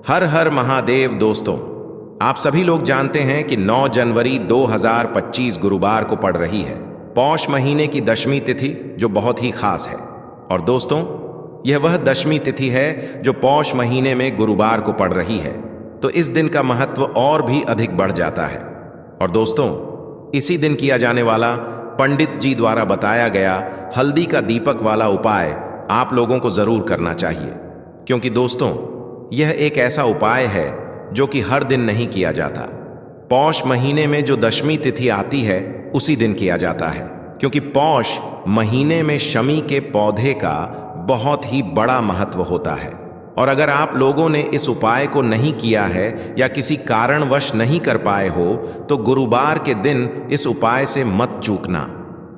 हर हर महादेव। दोस्तों, आप सभी लोग जानते हैं कि 9 जनवरी 2025 गुरुवार को पड़ रही है पौष महीने की दशमी तिथि, जो बहुत ही खास है। और दोस्तों, यह वह दशमी तिथि है जो पौष महीने में गुरुवार को पड़ रही है, तो इस दिन का महत्व और भी अधिक बढ़ जाता है। और दोस्तों, इसी दिन किया जाने वाला पंडित जी द्वारा बताया गया हल्दी का दीपक वाला उपाय आप लोगों को जरूर करना चाहिए, क्योंकि दोस्तों, यह एक ऐसा उपाय है जो कि हर दिन नहीं किया जाता। पौष महीने में जो दशमी तिथि आती है उसी दिन किया जाता है, क्योंकि पौष महीने में शमी के पौधे का बहुत ही बड़ा महत्व होता है। और अगर आप लोगों ने इस उपाय को नहीं किया है या किसी कारणवश नहीं कर पाए हो, तो गुरुवार के दिन इस उपाय से मत चूकना।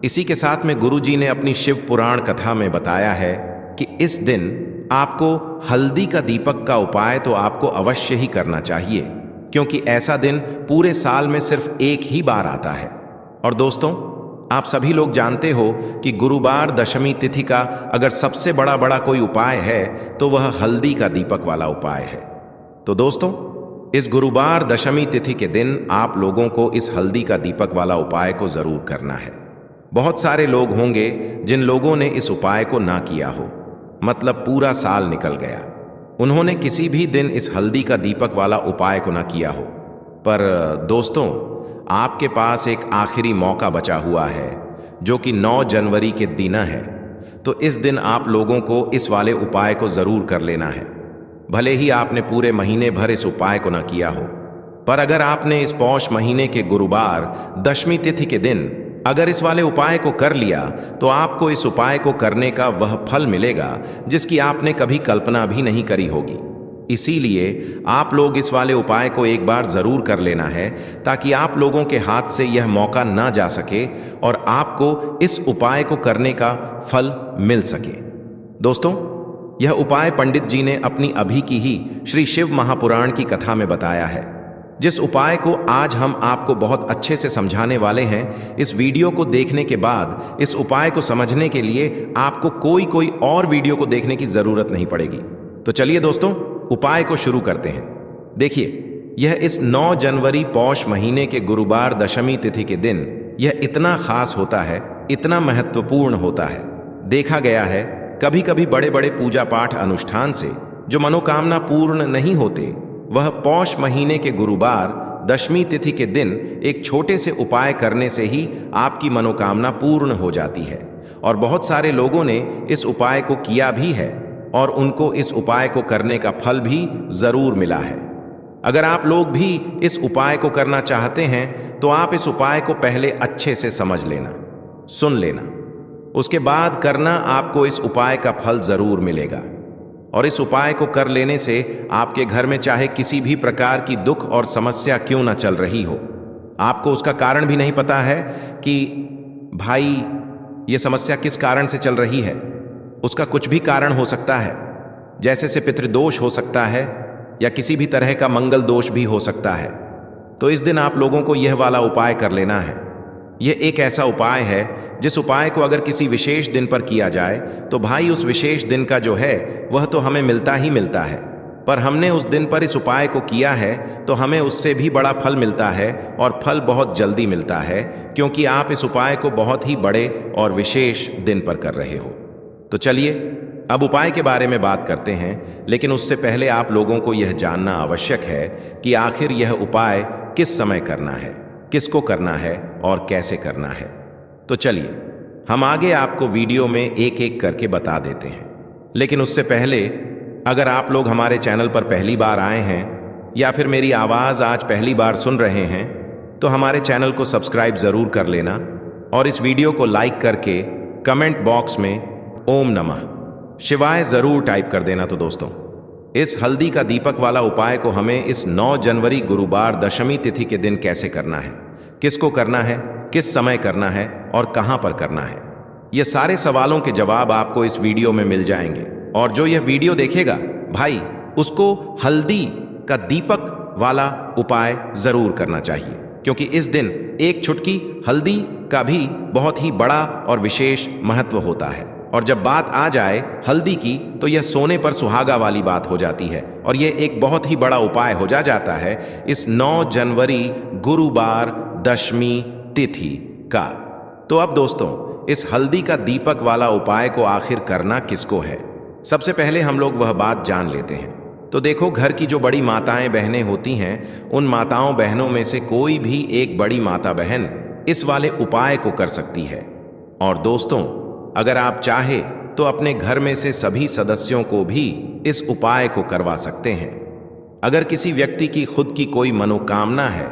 इसी के साथ में गुरुजी ने अपनी शिव पुराण कथा में बताया है कि इस दिन आपको हल्दी का दीपक का उपाय तो आपको अवश्य ही करना चाहिए, क्योंकि ऐसा दिन पूरे साल में सिर्फ एक ही बार आता है। और दोस्तों, आप सभी लोग जानते हो कि गुरुवार दशमी तिथि का अगर सबसे बड़ा कोई उपाय है तो वह हल्दी का दीपक वाला उपाय है। तो दोस्तों, इस गुरुवार दशमी तिथि के दिन आप लोगों को इस हल्दी का दीपक वाला उपाय को जरूर करना है। बहुत सारे लोग होंगे जिन लोगों ने इस उपाय को ना किया हो, मतलब पूरा साल निकल गया, उन्होंने किसी भी दिन इस हल्दी का दीपक वाला उपाय को ना किया हो। पर दोस्तों, आपके पास एक आखिरी मौका बचा हुआ है, जो कि 9 जनवरी के दिन है। तो इस दिन आप लोगों को इस वाले उपाय को जरूर कर लेना है। भले ही आपने पूरे महीने भर इस उपाय को ना किया हो, पर अगर आपने इस पौष महीने के गुरुवार दशमी तिथि के दिन अगर इस वाले उपाय को कर लिया, तो आपको इस उपाय को करने का वह फल मिलेगा जिसकी आपने कभी कल्पना भी नहीं करी होगी। इसीलिए आप लोग इस वाले उपाय को एक बार जरूर कर लेना है, ताकि आप लोगों के हाथ से यह मौका ना जा सके और आपको इस उपाय को करने का फल मिल सके। दोस्तों, यह उपाय पंडित जी ने अपनी अभी की ही श्री शिव महापुराण की कथा में बताया है, जिस उपाय को आज हम आपको बहुत अच्छे से समझाने वाले हैं। इस वीडियो को देखने के बाद इस उपाय को समझने के लिए आपको कोई और वीडियो को देखने की जरूरत नहीं पड़ेगी। तो चलिए दोस्तों, उपाय को शुरू करते हैं। देखिए, यह इस 9 जनवरी पौष महीने के गुरुवार दशमी तिथि के दिन यह इतना खास होता है, इतना महत्वपूर्ण होता है। देखा गया है कभी कभी बड़े बड़े पूजा पाठ अनुष्ठान से जो मनोकामना पूर्ण नहीं होते, वह पौष महीने के गुरुवार दशमी तिथि के दिन एक छोटे से उपाय करने से ही आपकी मनोकामना पूर्ण हो जाती है। और बहुत सारे लोगों ने इस उपाय को किया भी है और उनको इस उपाय को करने का फल भी जरूर मिला है। अगर आप लोग भी इस उपाय को करना चाहते हैं, तो आप इस उपाय को पहले अच्छे से समझ लेना, सुन लेना, उसके बाद करना। आपको इस उपाय का फल जरूर मिलेगा। और इस उपाय को कर लेने से आपके घर में चाहे किसी भी प्रकार की दुख और समस्या क्यों ना चल रही हो, आपको उसका कारण भी नहीं पता है कि भाई ये समस्या किस कारण से चल रही है, उसका कुछ भी कारण हो सकता है। जैसे से पितृदोष हो सकता है या किसी भी तरह का मंगल दोष भी हो सकता है। तो इस दिन आप लोगों को यह वाला उपाय कर लेना है। यह एक ऐसा उपाय है जिस उपाय को अगर किसी विशेष दिन पर किया जाए, तो भाई उस विशेष दिन का जो है वह तो हमें मिलता ही मिलता है। पर हमने उस दिन पर इस उपाय को किया है तो हमें उससे भी बड़ा फल मिलता है, और फल बहुत जल्दी मिलता है, क्योंकि आप इस उपाय को बहुत ही बड़े और विशेष दिन पर कर रहे हो। तो चलिए अब उपाय के बारे में बात करते हैं, लेकिन उससे पहले आप लोगों को यह जानना आवश्यक है कि आखिर यह उपाय किस समय करना है, किसको करना है और कैसे करना है। तो चलिए हम आगे आपको वीडियो में एक एक करके बता देते हैं। लेकिन उससे पहले, अगर आप लोग हमारे चैनल पर पहली बार आए हैं या फिर मेरी आवाज़ आज पहली बार सुन रहे हैं, तो हमारे चैनल को सब्सक्राइब ज़रूर कर लेना और इस वीडियो को लाइक करके कमेंट बॉक्स में ओम नमः शिवाय ज़रूर टाइप कर देना। तो दोस्तों, इस हल्दी का दीपक वाला उपाय को हमें इस 9 जनवरी गुरुवार दशमी तिथि के दिन कैसे करना है, किसको करना है, किस समय करना है और कहां पर करना है, ये सारे सवालों के जवाब आपको इस वीडियो में मिल जाएंगे। और जो यह वीडियो देखेगा भाई, उसको हल्दी का दीपक वाला उपाय जरूर करना चाहिए, क्योंकि इस दिन एक चुटकी हल्दी का भी बहुत ही बड़ा और विशेष महत्व होता है। और जब बात आ जाए हल्दी की तो यह सोने पर सुहागा वाली बात हो जाती है और यह एक बहुत ही बड़ा उपाय हो जाता है इस 9 जनवरी गुरुवार दशमी तिथि का। तो अब दोस्तों, इस हल्दी का दीपक वाला उपाय को आखिर करना किसको है? सबसे पहले हम लोग वह बात जान लेते हैं। तो देखो, घर की जो बड़ी माताएं बहनें होती हैं, उन माताओं बहनों में से कोई भी एक बड़ी माता बहन इस वाले उपाय को कर सकती है। और दोस्तों, अगर आप चाहे तो अपने घर में से सभी सदस्यों को भी इस उपाय को करवा सकते हैं। अगर किसी व्यक्ति की खुद की कोई मनोकामना है,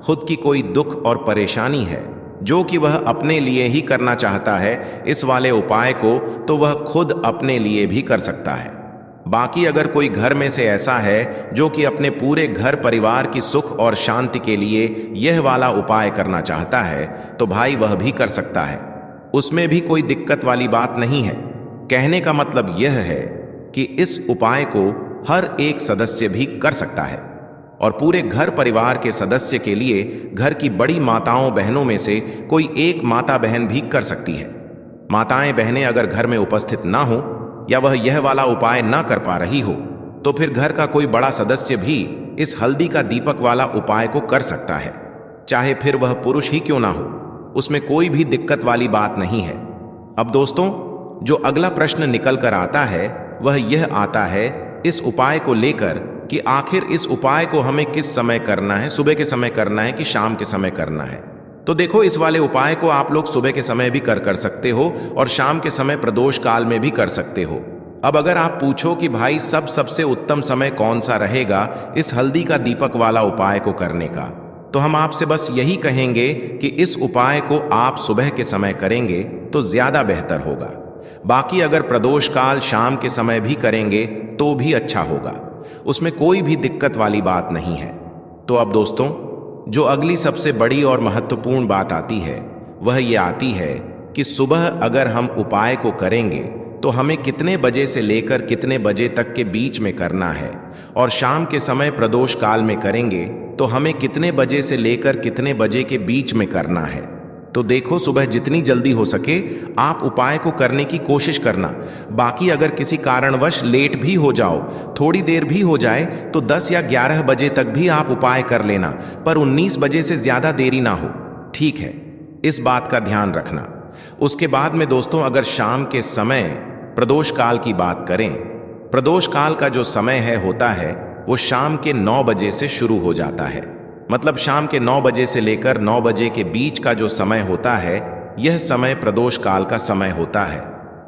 खुद की कोई दुख और परेशानी है जो कि वह अपने लिए ही करना चाहता है इस वाले उपाय को, तो वह खुद अपने लिए भी कर सकता है। बाकी अगर कोई घर में से ऐसा है जो कि अपने पूरे घर परिवार की सुख और शांति के लिए यह वाला उपाय करना चाहता है, तो भाई वह भी कर सकता है। उसमें भी कोई दिक्कत वाली बात नहीं है। कहने का मतलब यह है कि इस उपाय को हर एक सदस्य भी कर सकता है और पूरे घर परिवार के सदस्य के लिए घर की बड़ी माताओं बहनों में से कोई एक माता बहन भी कर सकती है। माताएं बहनें अगर घर में उपस्थित ना हो या वह यह वाला उपाय ना कर पा रही हो, तो फिर घर का कोई बड़ा सदस्य भी इस हल्दी का दीपक वाला उपाय को कर सकता है, चाहे फिर वह पुरुष ही क्यों ना हो। उसमें कोई भी दिक्कत वाली बात नहीं है। अब दोस्तों, जो अगला प्रश्न निकल कर आता है वह यह आता है इस उपाय को लेकर कि आखिर इस उपाय को हमें किस समय करना है, सुबह के समय करना है कि शाम के समय करना है। तो देखो, इस वाले उपाय को आप लोग सुबह के समय भी कर सकते हो और शाम के समय प्रदोष काल में भी कर सकते हो। अब अगर आप पूछो कि भाई सबसे उत्तम समय कौन सा रहेगा इस हल्दी का दीपक वाला उपाय को करने का, तो हम आपसे बस यही कहेंगे कि इस उपाय को आप सुबह के समय करेंगे तो ज्यादा बेहतर होगा। बाकी अगर प्रदोष काल शाम के समय भी करेंगे तो भी अच्छा होगा, उसमें कोई भी दिक्कत वाली बात नहीं है। तो अब दोस्तों, जो अगली सबसे बड़ी और महत्वपूर्ण बात आती है वह ये आती है कि सुबह अगर हम उपाय को करेंगे तो हमें कितने बजे से लेकर कितने बजे तक के बीच में करना है, और शाम के समय प्रदोष काल में करेंगे तो हमें कितने बजे से लेकर कितने बजे के बीच में करना है। तो देखो, सुबह जितनी जल्दी हो सके आप उपाय को करने की कोशिश करना। बाकी अगर किसी कारणवश लेट भी हो जाओ, थोड़ी देर भी हो जाए, तो 10 या 11 बजे तक भी आप उपाय कर लेना, पर 19 बजे से ज्यादा देरी ना हो, ठीक है? इस बात का ध्यान रखना। उसके बाद में दोस्तों, अगर शाम के समय प्रदोष काल की बात करें, प्रदोष काल का जो समय होता है वो शाम के 9 बजे से शुरू हो जाता है। मतलब शाम के 9 बजे से लेकर 9 बजे के बीच का जो समय होता है, यह समय प्रदोष काल का समय होता है।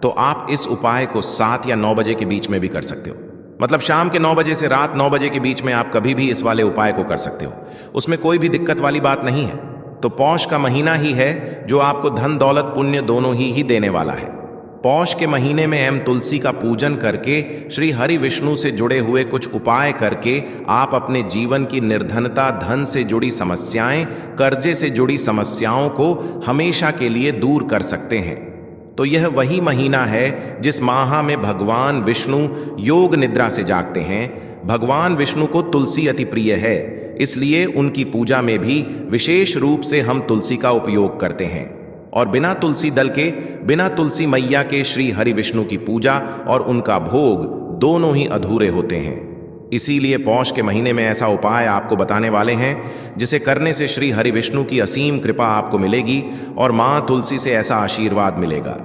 तो आप इस उपाय को 7 या 9 बजे के बीच में भी कर सकते हो। मतलब शाम के 9 बजे से रात 9 बजे के बीच में आप कभी भी इस वाले उपाय को कर सकते हो, उसमें कोई भी दिक्कत वाली बात नहीं है। तो पौष का महीना ही है जो आपको धन दौलत पुण्य दोनों ही देने वाला है। पौष के महीने में एम तुलसी का पूजन करके, श्री हरि विष्णु से जुड़े हुए कुछ उपाय करके आप अपने जीवन की निर्धनता, धन से जुड़ी समस्याएं, कर्जे से जुड़ी समस्याओं को हमेशा के लिए दूर कर सकते हैं। तो यह वही महीना है जिस माह में भगवान विष्णु योग निद्रा से जागते हैं। भगवान विष्णु को तुलसी अति प्रिय है, इसलिए उनकी पूजा में भी विशेष रूप से हम तुलसी का उपयोग करते हैं। और बिना तुलसी दल के, बिना तुलसी मैया के श्री हरि विष्णु की पूजा और उनका भोग दोनों ही अधूरे होते हैं। इसीलिए पौष के महीने में ऐसा उपाय आपको बताने वाले हैं जिसे करने से श्री हरि विष्णु की असीम कृपा आपको मिलेगी और मां तुलसी से ऐसा आशीर्वाद मिलेगा।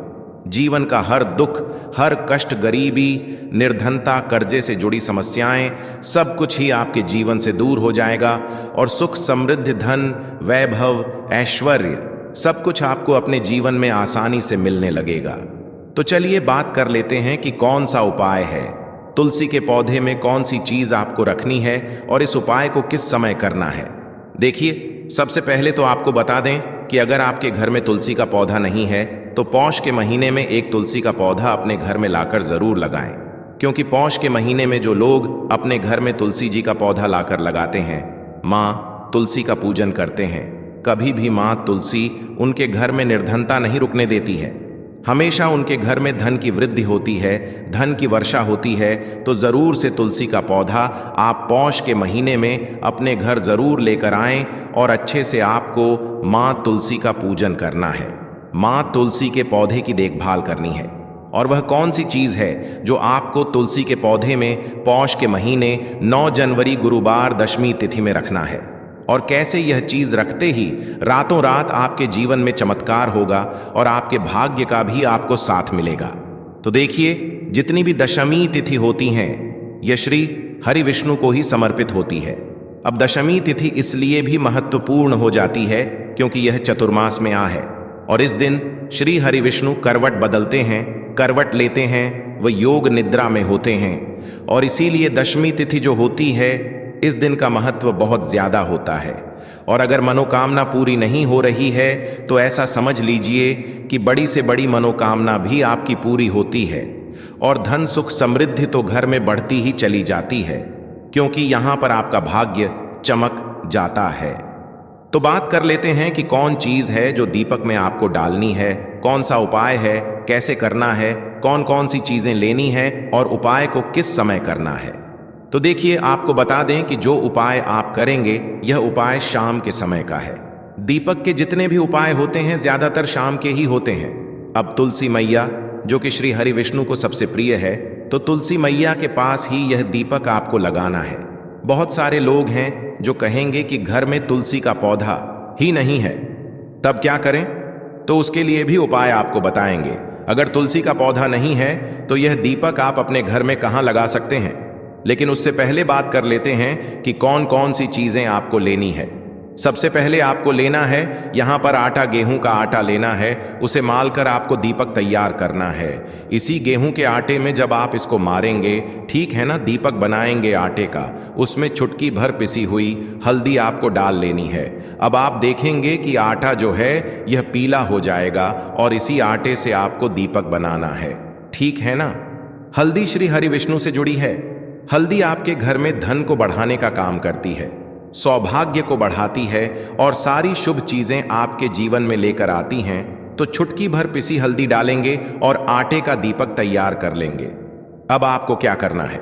जीवन का हर दुख, हर कष्ट, गरीबी, निर्धनता, कर्जे से जुड़ी समस्याएं, सब कुछ ही आपके जीवन से दूर हो जाएगा और सुख, समृद्धि, धन, वैभव, ऐश्वर्य सब कुछ आपको अपने जीवन में आसानी से मिलने लगेगा। तो चलिए बात कर लेते हैं कि कौन सा उपाय है, तुलसी के पौधे में कौन सी चीज आपको रखनी है और इस उपाय को किस समय करना है। देखिए, सबसे पहले तो आपको बता दें कि अगर आपके घर में तुलसी का पौधा नहीं है तो पौष के महीने में एक तुलसी का पौधा अपने घर में लाकर जरूर लगाएं, क्योंकि पौष के महीने में जो लोग अपने घर में तुलसी जी का पौधा लाकर लगाते हैं, माँ तुलसी का पूजन करते हैं, कभी भी मां तुलसी उनके घर में निर्धनता नहीं रुकने देती है। हमेशा उनके घर में धन की वृद्धि होती है, धन की वर्षा होती है। तो जरूर से तुलसी का पौधा आप पौष के महीने में अपने घर जरूर लेकर आएं और अच्छे से आपको मां तुलसी का पूजन करना है। मां तुलसी के पौधे की देखभाल करनी है और वह कौन सी चीज है जो आपको तुलसी के पौधे में पौष के महीने 9 जनवरी गुरुवार दशमी तिथि में रखना है, और कैसे यह चीज रखते ही रातों रात आपके जीवन में चमत्कार होगा और आपके भाग्य का भी आपको साथ मिलेगा। तो देखिए, जितनी भी दशमी तिथि होती हैं, यह श्री हरि विष्णु को ही समर्पित होती है। अब दशमी तिथि इसलिए भी महत्वपूर्ण हो जाती है क्योंकि यह चतुर्मास में आ है, और इस दिन श्री हरि विष्णु करवट बदलते हैं, करवट लेते हैं, वह योग निद्रा में होते हैं, और इसीलिए दशमी तिथि जो होती है, इस दिन का महत्व बहुत ज्यादा होता है। और अगर मनोकामना पूरी नहीं हो रही है तो ऐसा समझ लीजिए कि बड़ी से बड़ी मनोकामना भी आपकी पूरी होती है, और धन सुख समृद्धि तो घर में बढ़ती ही चली जाती है, क्योंकि यहां पर आपका भाग्य चमक जाता है। तो बात कर लेते हैं कि कौन चीज है जो दीपक में आपको डालनी है, कौन सा उपाय है, कैसे करना है, कौन कौन सी चीजें लेनी है और उपाय को किस समय करना है। तो देखिए, आपको बता दें कि जो उपाय आप करेंगे यह उपाय शाम के समय का है। दीपक के जितने भी उपाय होते हैं ज्यादातर शाम के ही होते हैं। अब तुलसी मैया जो कि श्री हरि विष्णु को सबसे प्रिय है, तो तुलसी मैया के पास ही यह दीपक आपको लगाना है। बहुत सारे लोग हैं जो कहेंगे कि घर में तुलसी का पौधा ही नहीं है, तब क्या करें? तो उसके लिए भी उपाय आपको बताएंगे। अगर तुलसी का पौधा नहीं है तो यह दीपक आप अपने घर में कहाँ लगा सकते हैं, लेकिन उससे पहले बात कर लेते हैं कि कौन कौन सी चीजें आपको लेनी है। सबसे पहले आपको लेना है, यहां पर आटा, गेहूं का आटा लेना है, उसे माल कर आपको दीपक तैयार करना है। इसी गेहूं के आटे में जब आप इसको मारेंगे, ठीक है ना, दीपक बनाएंगे आटे का, उसमें चुटकी भर पिसी हुई हल्दी आपको डाल लेनी है। अब आप देखेंगे कि आटा जो है यह पीला हो जाएगा, और इसी आटे से आपको दीपक बनाना है, ठीक है ना। हल्दी श्री हरि विष्णु से जुड़ी है। हल्दी आपके घर में धन को बढ़ाने का काम करती है, सौभाग्य को बढ़ाती है, और सारी शुभ चीजें आपके जीवन में लेकर आती हैं। तो चुटकी भर पिसी हल्दी डालेंगे और आटे का दीपक तैयार कर लेंगे। अब आपको क्या करना है,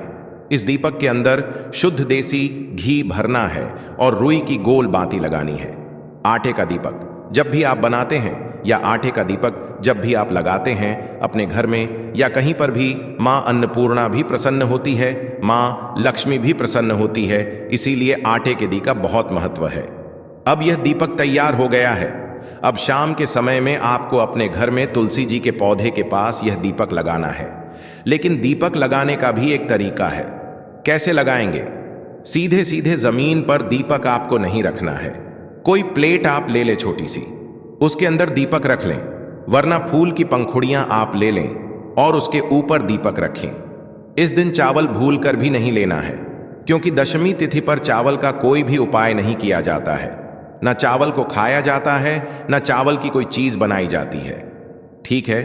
इस दीपक के अंदर शुद्ध देसी घी भरना है और रुई की गोल बाती लगानी है। आटे का दीपक जब भी आप बनाते हैं या आटे का दीपक जब भी आप लगाते हैं अपने घर में या कहीं पर भी, माँ अन्नपूर्णा भी प्रसन्न होती है, माँ लक्ष्मी भी प्रसन्न होती है, इसीलिए आटे के दी का बहुत महत्व है। अब यह दीपक तैयार हो गया है। अब शाम के समय में आपको अपने घर में तुलसी जी के पौधे के पास यह दीपक लगाना है। लेकिन दीपक लगाने का भी एक तरीका है। कैसे लगाएंगे? सीधे सीधे जमीन पर दीपक आपको नहीं रखना है। कोई प्लेट आप ले ले छोटी सी, उसके अंदर दीपक रख लें, वरना फूल की पंखुड़ियां आप ले लें और उसके ऊपर दीपक रखें। इस दिन चावल भूल कर भी नहीं लेना है, क्योंकि दशमी तिथि पर चावल का कोई भी उपाय नहीं किया जाता है। न चावल को खाया जाता है, न चावल की कोई चीज बनाई जाती है, ठीक है।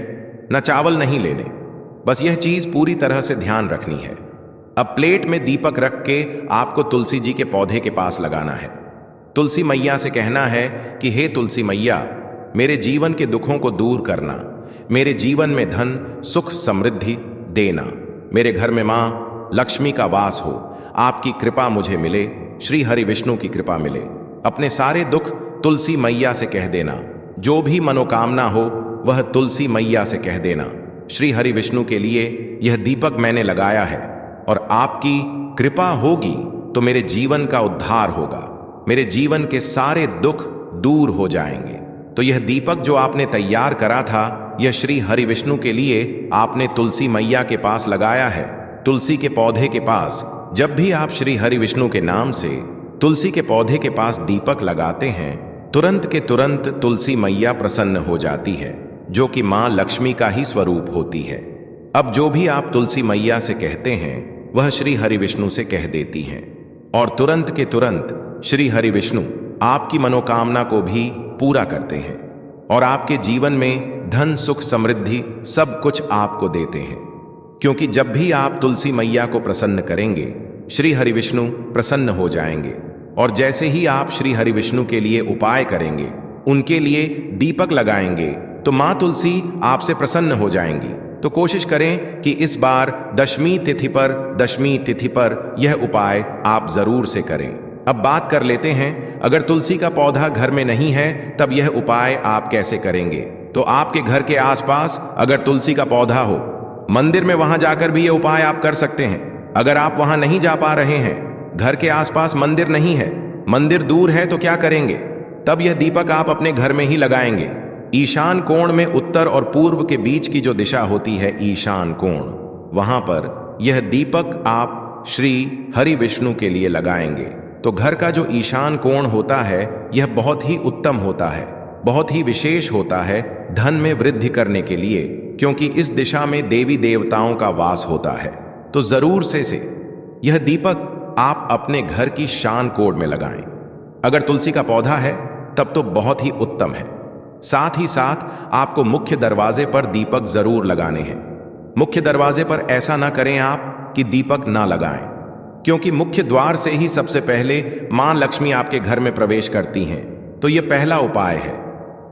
न चावल नहीं लेने, बस यह चीज पूरी तरह से ध्यान रखनी है। अब प्लेट में दीपक रख के आपको तुलसी जी के पौधे के पास लगाना है। तुलसी मैया से कहना है कि हे तुलसी मैया, मेरे जीवन के दुखों को दूर करना, मेरे जीवन में धन सुख समृद्धि देना, मेरे घर में माँ लक्ष्मी का वास हो, आपकी कृपा मुझे मिले, श्री हरि विष्णु की कृपा मिले। अपने सारे दुख तुलसी मैया से कह देना, जो भी मनोकामना हो वह तुलसी मैया से कह देना। श्री हरि विष्णु के लिए यह दीपक मैंने लगाया है, और आपकी कृपा होगी तो मेरे जीवन का उद्धार होगा, मेरे जीवन के सारे दुख दूर हो जाएंगे। तो यह दीपक जो आपने तैयार करा था, यह श्री हरि विष्णु के लिए आपने तुलसी मैया के पास लगाया है, तुलसी के पौधे के पास। जब भी आप श्री हरि विष्णु के नाम से तुलसी के पौधे के पास दीपक लगाते हैं, तुरंत के तुरंत तुलसी मैया प्रसन्न हो जाती है, जो कि माँ लक्ष्मी का ही स्वरूप होती है। अब जो भी आप तुलसी मैया से कहते हैं वह श्री हरि विष्णु से कह देती हैं, और तुरंत के तुरंत श्री हरि विष्णु आपकी मनोकामना को भी पूरा करते हैं, और आपके जीवन में धन सुख समृद्धि सब कुछ आपको देते हैं। क्योंकि जब भी आप तुलसी मैया को प्रसन्न करेंगे, श्री हरि विष्णु प्रसन्न हो जाएंगे। और जैसे ही आप श्री हरि विष्णु के लिए उपाय करेंगे, उनके लिए दीपक लगाएंगे, तो माँ तुलसी आपसे प्रसन्न हो जाएंगी। तो कोशिश करें कि इस बार दशमी तिथि पर यह उपाय आप जरूर से करें। अब बात कर लेते हैं, अगर तुलसी का पौधा घर में नहीं है तब यह उपाय आप कैसे करेंगे। तो आपके घर के आसपास अगर तुलसी का पौधा हो मंदिर में वहां जाकर भी ये उपाय आप कर सकते हैं। अगर आप वहां नहीं जा पा रहे हैं, घर के आसपास मंदिर नहीं है, मंदिर दूर है, तो क्या करेंगे? तब यह दीपक आप अपने घर में ही लगाएंगे। ईशान कोण में उत्तर और पूर्व के बीच की जो दिशा होती है, ईशान कोण, वहां पर यह दीपक आप श्री हरि विष्णु के लिए लगाएंगे। तो घर का जो ईशान कोण होता है यह बहुत ही उत्तम होता है, बहुत ही विशेष होता है धन में वृद्धि करने के लिए, क्योंकि इस दिशा में देवी देवताओं का वास होता है। तो जरूर से यह दीपक आप अपने घर की शान कोण में लगाएं। अगर तुलसी का पौधा है तब तो बहुत ही उत्तम है। साथ ही साथ आपको मुख्य दरवाजे पर दीपक जरूर लगाने हैं। मुख्य दरवाजे पर ऐसा ना करें आप कि दीपक ना लगाएं, क्योंकि मुख्य द्वार से ही सबसे पहले मां लक्ष्मी आपके घर में प्रवेश करती हैं। तो यह पहला उपाय है।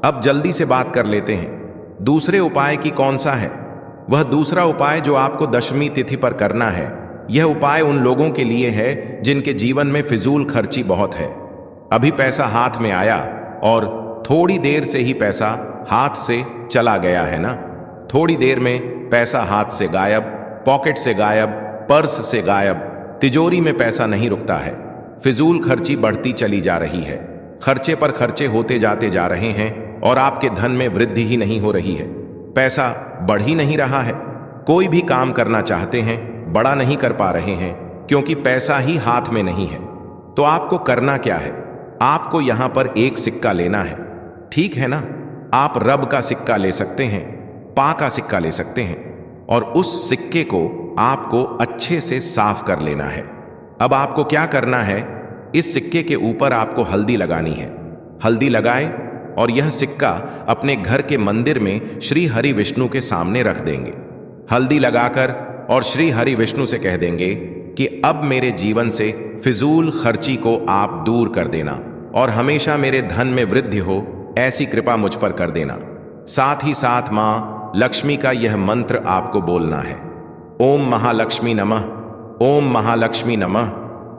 अब जल्दी से बात कर लेते हैं दूसरे उपाय की कौन सा है। वह दूसरा उपाय जो आपको दशमी तिथि पर करना है, यह उपाय उन लोगों के लिए है जिनके जीवन में फिजूल खर्ची बहुत है। अभी पैसा हाथ में आया और थोड़ी देर से ही पैसा हाथ से चला गया है ना। थोड़ी देर में पैसा हाथ से गायब, पॉकेट से गायब, पर्स से गायब, तिजोरी में पैसा नहीं रुकता है। फिजूल खर्ची बढ़ती चली जा रही है, खर्चे पर खर्चे होते जाते जा रहे हैं और आपके धन में वृद्धि ही नहीं हो रही है। पैसा बढ़ ही नहीं रहा है। कोई भी काम करना चाहते हैं, बड़ा नहीं कर पा रहे हैं, क्योंकि पैसा ही हाथ में नहीं है। तो आपको करना क्या है? आपको यहां पर एक सिक्का लेना है, ठीक है ना। आप रब का सिक्का ले सकते हैं, पा का सिक्का ले सकते हैं, और उस सिक्के को आपको अच्छे से साफ कर लेना है। अब आपको क्या करना है, इस सिक्के के ऊपर आपको हल्दी लगानी है। हल्दी लगाए और यह सिक्का अपने घर के मंदिर में श्री हरि विष्णु के सामने रख देंगे। हल्दी लगाकर और श्री हरि विष्णु से कह देंगे कि अब मेरे जीवन से फिजूल खर्ची को आप दूर कर देना और हमेशा मेरे धन में वृद्धि हो, ऐसी कृपा मुझ पर कर देना। साथ ही साथ मां लक्ष्मी का यह मंत्र आपको बोलना है, ओम महालक्ष्मी नमः, ओम महालक्ष्मी नमः।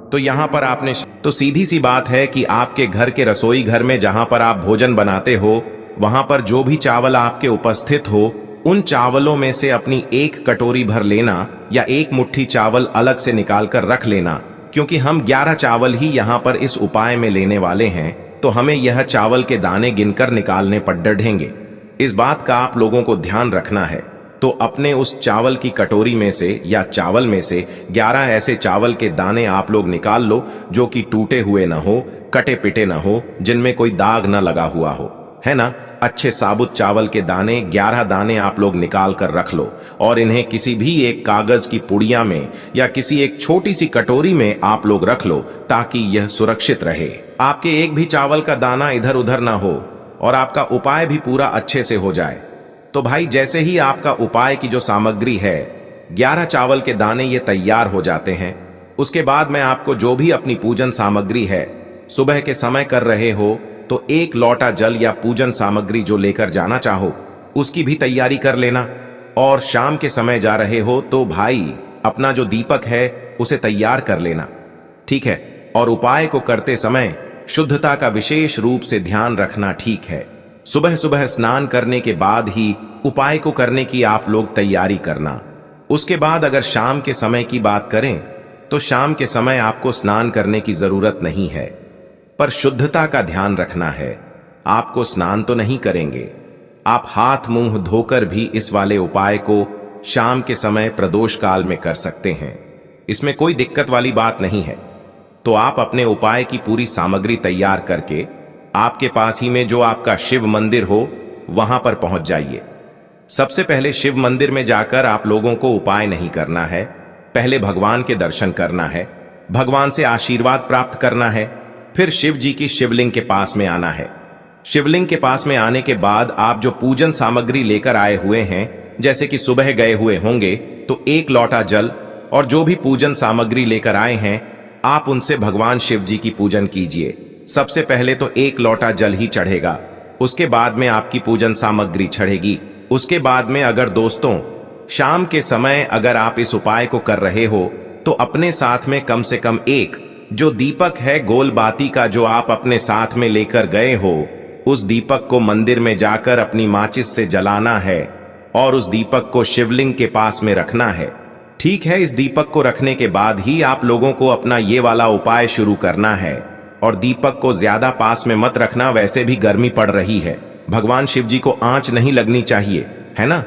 तो यहां पर आपने तो सीधी सी बात है कि आपके घर के रसोई घर में जहां पर आप भोजन बनाते हो, वहां पर जो भी चावल आपके उपस्थित हो, उन चावलों में से अपनी एक कटोरी भर लेना या एक मुट्ठी चावल अलग से निकाल कर रख लेना, क्योंकि हम 11 चावल ही यहां पर इस उपाय में लेने वाले हैं। तो हमें यह चावल के दाने गिनकर निकालने पड़ ढेंगे। इस बात का आप लोगों को ध्यान रखना है। तो अपने उस चावल की कटोरी में से या चावल में से 11 ऐसे चावल के दाने आप लोग निकाल लो जो कि टूटे हुए ना हो, कटे पिटे ना हो, जिनमें कोई दाग ना लगा हुआ हो, है ना। अच्छे साबुत चावल के दाने 11 दाने आप लोग निकाल कर रख लो और इन्हें किसी भी एक कागज की पुड़िया में या किसी एक छोटी सी कटोरी में आप लोग रख लो, ताकि यह सुरक्षित रहे। आपके एक भी चावल का दाना इधर उधर ना हो और आपका उपाय भी पूरा अच्छे से हो जाए। तो भाई, जैसे ही आपका उपाय की जो सामग्री है, 11 चावल के दाने ये तैयार हो जाते हैं, उसके बाद मैं आपको जो भी अपनी पूजन सामग्री है, सुबह के समय कर रहे हो तो 1 लोटा जल या पूजन सामग्री जो लेकर जाना चाहो उसकी भी तैयारी कर लेना। और शाम के समय जा रहे हो तो भाई अपना जो दीपक है उसे तैयार कर लेना, ठीक है। और उपाय को करते समय शुद्धता का विशेष रूप से ध्यान रखना, ठीक है। सुबह सुबह स्नान करने के बाद ही उपाय को करने की आप लोग तैयारी करना। उसके बाद अगर शाम के समय की बात करें तो शाम के समय आपको स्नान करने की जरूरत नहीं है, पर शुद्धता का ध्यान रखना है। आपको स्नान तो नहीं करेंगे, आप हाथ मुंह धोकर भी इस वाले उपाय को शाम के समय प्रदोष काल में कर सकते हैं। इसमें कोई दिक्कत वाली बात नहीं है। तो आप अपने उपाय की पूरी सामग्री तैयार करके आपके पास ही में जो आपका शिव मंदिर हो वहां पर पहुंच जाइए। सबसे पहले शिव मंदिर में जाकर आप लोगों को उपाय नहीं करना है, पहले भगवान के दर्शन करना है, भगवान से आशीर्वाद प्राप्त करना है, फिर शिव जी की शिवलिंग के पास में आना है। शिवलिंग के पास में आने के बाद आप जो पूजन सामग्री लेकर आए हुए हैं, जैसे कि सुबह गए हुए होंगे तो 1 लोटा जल और जो भी पूजन सामग्री लेकर आए हैं, आप उनसे भगवान शिव जी की पूजन कीजिए। सबसे पहले तो 1 लोटा जल ही चढ़ेगा, उसके बाद में आपकी पूजन सामग्री चढ़ेगी। उसके बाद में अगर दोस्तों शाम के समय अगर आप इस उपाय को कर रहे हो तो अपने साथ में कम से कम एक जो दीपक है गोल बाती का जो आप अपने साथ में लेकर गए हो, उस दीपक को मंदिर में जाकर अपनी माचिस से जलाना है और उस दीपक को शिवलिंग के पास में रखना है। ठीक है, इस दीपक को रखने के बाद ही आप लोगों को अपना ये वाला उपाय शुरू करना है। और दीपक को ज्यादा पास में मत रखना, वैसे भी गर्मी पड़ रही है, भगवान शिव जी को आंच नहीं लगनी चाहिए, है ना।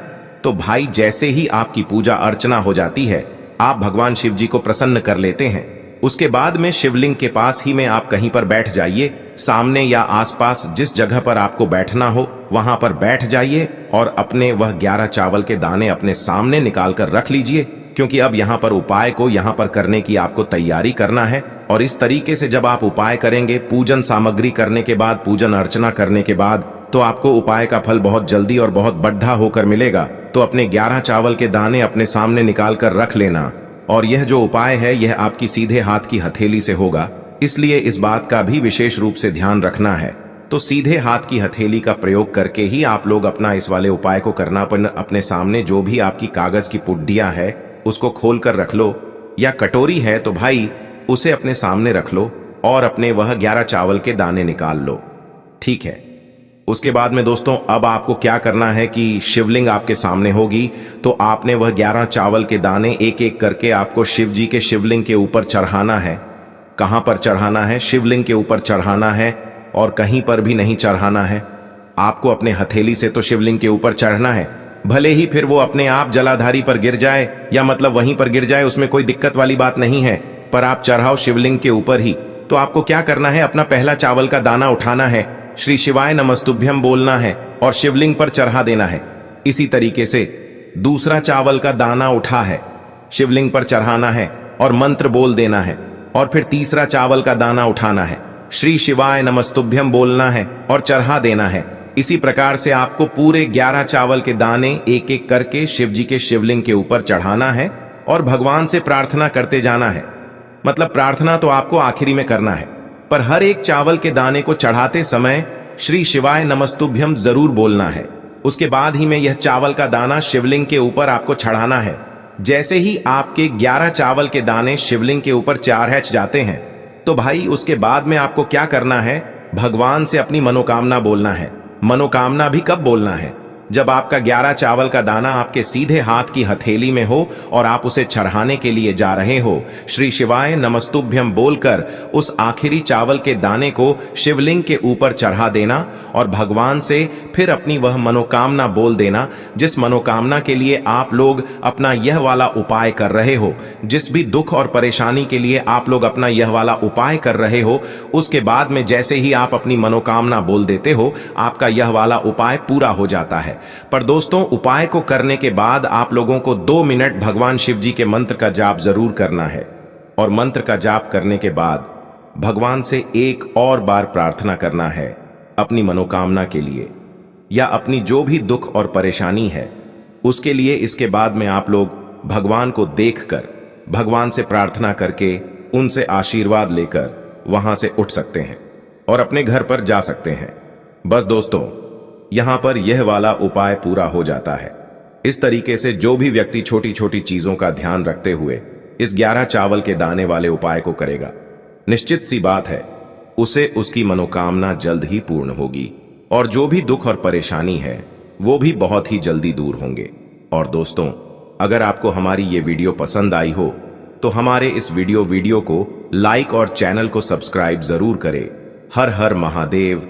तो भाई जैसे ही आपकी पूजा अर्चना हो जाती है, आप भगवान शिव जी को प्रसन्न कर लेते हैं। उसके बाद में शिवलिंग के पास ही में आप कहीं पर बैठ जाइए, सामने या आसपास जिस जगह पर आपको बैठना हो वहां पर बैठ जाइए और अपने वह 11 चावल के दाने अपने सामने निकाल कर रख लीजिए, क्योंकि अब यहाँ पर उपाय को यहाँ पर करने की आपको तैयारी करना है। और इस तरीके से जब आप उपाय करेंगे, पूजन सामग्री करने के बाद, पूजन अर्चना करने के बाद, तो आपको उपाय का फल बहुत जल्दी और बहुत बढ़ा होकर मिलेगा। तो अपने 11 चावल के दाने अपने सामने निकाल कर रख लेना। और यह जो उपाय है यह आपकी सीधे हाथ की हथेली से होगा, इसलिए इस बात का भी विशेष रूप से ध्यान रखना है। तो सीधे हाथ की हथेली का प्रयोग करके ही आप लोग अपना इस वाले उपाय को करना। अपने सामने जो भी आपकी कागज की पुड्डियां है उसको खोल कर रख लो, या कटोरी है तो भाई उसे अपने सामने रख लो और अपने वह 11 चावल के दाने निकाल लो। ठीक है, उसके बाद में दोस्तों अब आपको क्या करना है कि शिवलिंग आपके सामने होगी, तो आपने वह 11 चावल के दाने एक एक करके आपको शिव जी के शिवलिंग के ऊपर चढ़ाना है। कहां पर चढ़ाना है? शिवलिंग के ऊपर चढ़ाना है, और कहीं पर भी नहीं चढ़ाना है। आपको अपने हथेली से तो शिवलिंग के ऊपर चढ़ना है, भले ही फिर वो अपने आप जलाधारी पर गिर जाए, या मतलब वहीं पर गिर जाए, उसमें कोई दिक्कत वाली बात नहीं है, पर आप चढ़ाओ शिवलिंग के ऊपर ही। तो आपको क्या करना है, अपना पहला चावल का दाना उठाना है, श्री शिवाय नमस्तुभ्यम बोलना है और शिवलिंग पर चढ़ा देना है। इसी तरीके से दूसरा चावल का दाना उठा है, शिवलिंग पर चढ़ाना है और मंत्र बोल देना है। और फिर तीसरा चावल का दाना उठाना है, श्री शिवाय नमस्तुभ्यम बोलना है और चढ़ा देना है। इसी प्रकार से आपको पूरे 11 चावल के दाने एक एक करके शिव जी के शिवलिंग के ऊपर चढ़ाना है और भगवान से प्रार्थना करते जाना है। मतलब प्रार्थना तो आपको आखिरी में करना है, पर हर एक चावल के दाने को चढ़ाते समय श्री शिवाय नमस्तुभ्यम जरूर बोलना है। उसके बाद ही में यह चावल का दाना शिवलिंग के ऊपर आपको चढ़ाना है। जैसे ही आपके 11 चावल के दाने शिवलिंग के ऊपर चारहच जाते हैं, तो भाई उसके बाद में आपको क्या करना है, भगवान से अपनी मनोकामना बोलना है। मनोकामना भी कब बोलना है? जब आपका 11 चावल का दाना आपके सीधे हाथ की हथेली में हो और आप उसे चढ़ाने के लिए जा रहे हो। श्री शिवाय नमस्तुभ्यम बोलकर उस आखिरी चावल के दाने को शिवलिंग के ऊपर चढ़ा देना और भगवान से फिर अपनी वह मनोकामना बोल देना, जिस मनोकामना के लिए आप लोग अपना यह वाला उपाय कर रहे हो, जिस भी दुख और परेशानी के लिए आप लोग अपना यह वाला उपाय कर रहे हो। उसके बाद में जैसे ही आप अपनी मनोकामना बोल देते हो, आपका यह वाला उपाय पूरा हो जाता है। पर दोस्तों, उपाय को करने के बाद आप लोगों को 2 मिनट भगवान शिव जी के मंत्र का जाप जरूर करना है। और मंत्र का जाप करने के बाद भगवान से एक और बार प्रार्थना करना है अपनी मनोकामना के लिए, या अपनी जो भी दुख और परेशानी है उसके लिए। इसके बाद में आप लोग भगवान को देखकर, भगवान से प्रार्थना करके, उनसे आशीर्वाद लेकर वहां से उठ सकते हैं और अपने घर पर जा सकते हैं। बस दोस्तों, यहां पर यह वाला उपाय पूरा हो जाता है। इस तरीके से जो भी व्यक्ति छोटी छोटी चीजों का ध्यान रखते हुए इस 11 चावल के दाने वाले उपाय को करेगा, निश्चित सी बात है उसे उसकी मनोकामना जल्द ही पूर्ण होगी, और जो भी दुख और परेशानी है वो भी बहुत ही जल्दी दूर होंगे। और दोस्तों, अगर आपको हमारी ये वीडियो पसंद आई हो तो हमारे इस वीडियो को लाइक और चैनल को सब्सक्राइब जरूर करें। हर हर महादेव।